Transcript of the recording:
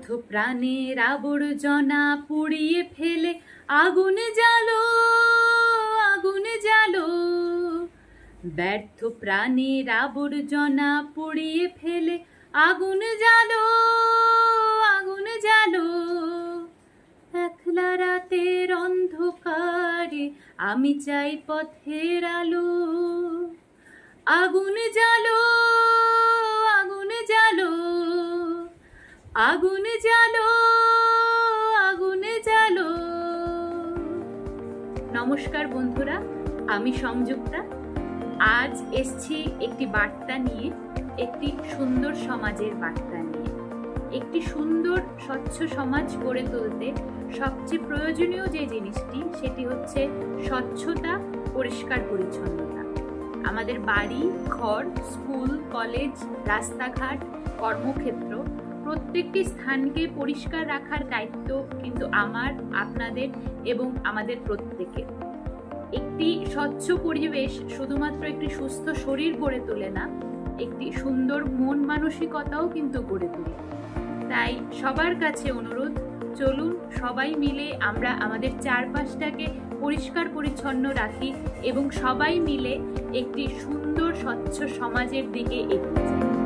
ব্যর্থ প্রাণের আবর্জনা পুড়িয়ে ফেলে আগুন জ্বালো, আগুন জ্বালো। ব্যর্থ প্রাণের আবর্জনা পুড়িয়ে ফেলে আগুন জ্বালো, আগুন জ্বালো। একলা রাতের অন্ধকারে আমি চাই পথের আলো। আগুন জ্বালো, আগুন জ্বালো, আগুন জ্বালো, আগুন জ্বালো। নমস্কার বন্ধুরা, আমি সংযুক্তা। আজ এসছি একটি বার্তা নিয়ে, একটি সুন্দর সমাজের বার্তা নিয়ে। একটি সুন্দর স্বচ্ছ সমাজ গড়ে তুলতে সবচেয়ে প্রয়োজনীয় যে জিনিসটি, সেটি হচ্ছে স্বচ্ছতা, পরিষ্কার পরিচ্ছন্নতা। আমাদের বাড়ি, ঘর, স্কুল, কলেজ, রাস্তাঘাট, কর্মক্ষেত্র প্রত্যেকটি স্থানকে পরিষ্কার রাখার দায়িত্ব কিন্তু আমার, আপনাদের এবং আমাদের প্রত্যেকের। একটি স্বচ্ছ পরিবেশ শুধুমাত্র একটি সুস্থ শরীর গড়ে তোলে না, একটি সুন্দর মন মানসিকতাও কিন্তু গড়ে তোলে। তাই সবার কাছে অনুরোধ, চলুন সবাই মিলে আমরা আমাদের চারপাশটাকে পরিষ্কার পরিচ্ছন্ন রাখি এবং সবাই মিলে একটি সুন্দর স্বচ্ছ সমাজের দিকে এগিয়ে যাই।